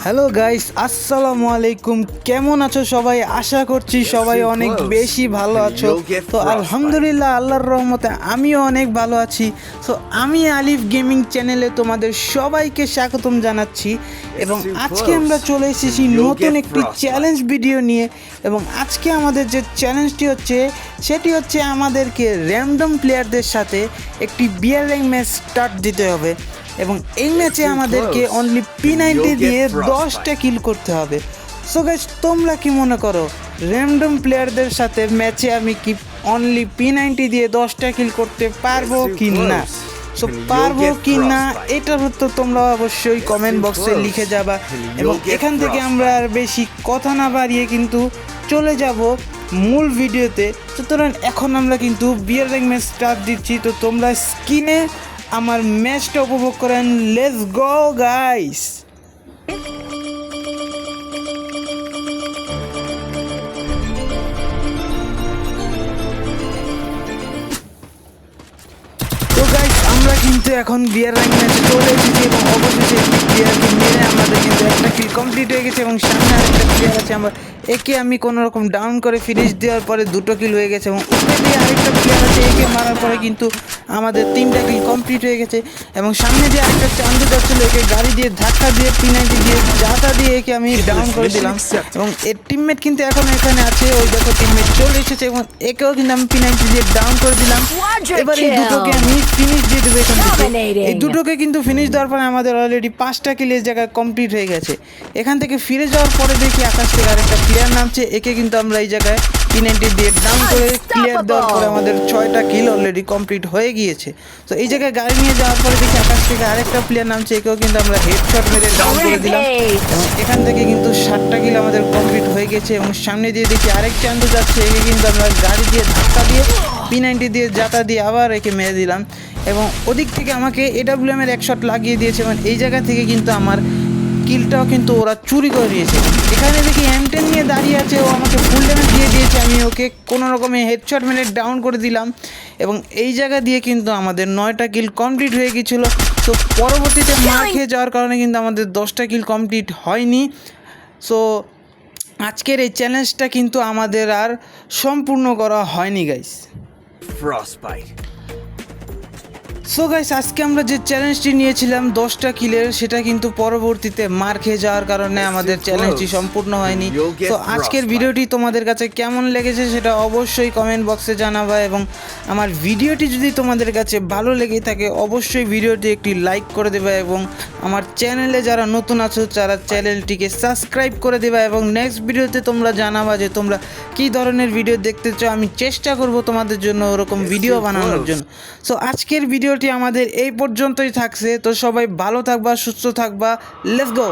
Hello guys, আসসালামু আলাইকুম। কেমন আছো সবাই? আশা করছি সবাই অনেক বেশি ভালো আছো। তো আলহামদুলিল্লাহ, আল্লাহর রহমতে আমিও অনেক ভালো আছি। তো আমি আলিফ গেমিং চ্যানেলে তোমাদের সবাইকে স্বাগতম জানাচ্ছি এবং আজকে আমরা চলে এসেছি নতুন একটি চ্যালেঞ্জ ভিডিও নিয়ে। এবং আজকে আমাদের যে চ্যালেঞ্জটি হচ্ছে সেটি হচ্ছে আমাদেরকে র্যান্ডম প্লেয়ারদের সাথে একটি বিয়ার র্যাঙ্ক ম্যাচ স্টার্ট দিতে হবে এবং এই ম্যাচে আমাদেরকে অনলি P90 দিয়ে 10টা কিল করতে হবে। সো গাইস, তোমরা কি মনে করো র্যান্ডম প্লেয়ারদের সাথে ম্যাচে আমি কি অনলি P90 দিয়ে 10টা কিল করতে পারবো কি না? সো পারবো কি না এটার উত্তর তোমরা অবশ্যই কমেন্ট বক্সে লিখে যাবা। এবং এখান থেকে আমরা আর বেশি কথা না বাড়িয়ে কিন্তু চলে যাব মূল ভিডিওতে। সুতরাং এখন আমরা কিন্তু বিয়ার র্যাঙ্ক ম্যাচ স্টার্ট দিচ্ছি। তো তোমরা স্ক্রিনে আমার ম্যাচটা উপভোগ করেন। Let's go guys. তো গাইস, আমরা কিন্তু এখন বিয়ার র্যাঙ্ক ম্যাচে চলে এসেছি এবং অবশেষে একটি প্লেয়ারকে মেরে আমাদের কিন্তু একটা কিল কমপ্লিট হয়ে গেছে এবং সামনে আরেকটা প্লেয়ার আছে। আমরা একে আমি কোনো রকম ডাউন করে ফিনিশ দেওয়ার পরে 2টো কিল হয়ে গেছে এবং উপরে দিয়ে আরেকটা প্লেয়ার আছে, একে মারার পরে কিন্তু আমাদের 3টা কিল কমপ্লিট হয়ে গেছে। এবং সামনে দিয়ে আরেকটা চান্দু যাচ্ছিল, একে গাড়ি দিয়ে ধাক্কা দিয়ে P90 দিয়ে যাতা দিয়ে একে আমি ডাউন করে দিলাম। এবং এর টিমমেট কিন্তু এখন এখানে আছে, ওই দেখো টিমমেট চলে এসেছে এবং একেও কিন্তু আমি P90 দিয়ে ডাউন করে দিলাম। এবার এই দুটোকে আমি ফিনিশ দিয়ে দেবো এখান থেকে। এই দুটোকে কিন্তু ফিনিশ দেওয়ার পরে আমাদের অলরেডি 5টা কিল এই জায়গায় কমপ্লিট হয়ে গেছে। এখান থেকে ফিরে যাওয়ার পরে দেখি আকাশ থেকে আরেকটা প্লেয়ার নামছে, একে কিন্তু আমরা এই জায়গায় P90 দিয়ে ডাউন করে ক্লিয়ার দেওয়ার পরে আমাদের 6টা কিল অলরেডি কমপ্লিট হয়ে গিয়েছে। তো এই জায়গায় গাড়ি নিয়ে যাওয়ার পরে দেখি আকাশ থেকে আরেকটা প্লেয়ার নামছে, একেও কিন্তু আমরা হেডশট মেরে ডাউন করে দিলাম এবং এখান থেকে কিন্তু 7টা কিল আমাদের কমপ্লিট হয়ে গেছে। এবং সামনে দিয়ে দেখি আরেক চান্দু যাচ্ছে, একে কিন্তু আমরা গাড়ি দিয়ে ধাক্কা দিয়ে P90 দিয়ে যাতা দিয়ে আবার একে মেরে দিলাম এবং ওদিক থেকে আমাকে AWM এর এক শট লাগিয়ে দিয়েছে এবং এই জায়গা থেকে কিন্তু আমার কিলটাও কিন্তু ওরা চুরি করে দিয়েছে। এখানে দেখি M10 নিয়ে দাঁড়িয়ে আছে, ও আমাকে ফুল ড্যামেজ দিয়ে দিয়েছে, আমি ওকে কোনো রকমে হেডশট মেরে ডাউন করে দিলাম এবং এই জায়গা দিয়ে কিন্তু আমাদের 9টা কিল কমপ্লিট হয়ে গিয়েছিলো। তো পরবর্তীতে মার খেয়ে যাওয়ার কারণে কিন্তু আমাদের 10টা কিল কমপ্লিট হয়নি। সো আজকের এই চ্যালেঞ্জটা কিন্তু আমাদের আর সম্পূর্ণ করা হয়নি গাইস। সো গাইস, আজকে আমরা যে চ্যালেঞ্জটি নিয়েছিলাম 10টা কিলের, সেটা কিন্তু পরবর্তীতে মার খেয়ে যাওয়ার কারণে আমাদের চ্যালেঞ্জটি সম্পূর্ণ হয়নি। তো আজকের ভিডিওটি তোমাদের কাছে কেমন লেগেছে সেটা অবশ্যই কমেন্ট বক্সে জানাবা এবং আমার ভিডিওটি যদি তোমাদের কাছে ভালো লেগে থাকে অবশ্যই ভিডিওটি একটি লাইক করে দেবে এবং আমার চ্যানেলে যারা নতুন আছো তারা চ্যানেলটিকে সাবস্ক্রাইব করে দেবে এবং নেক্সট ভিডিওতে তোমরা জানাবা যে তোমরা কী ধরনের ভিডিও দেখতে চাও। আমি চেষ্টা করব তোমাদের জন্য ওরকম ভিডিও বানানোর জন্য। সো আজকের ভিডিওটি আমাদের এই পর্যন্তই থাকছে। তো সবাই ভালো থাকবা, সুস্থ থাকবা। Let's go.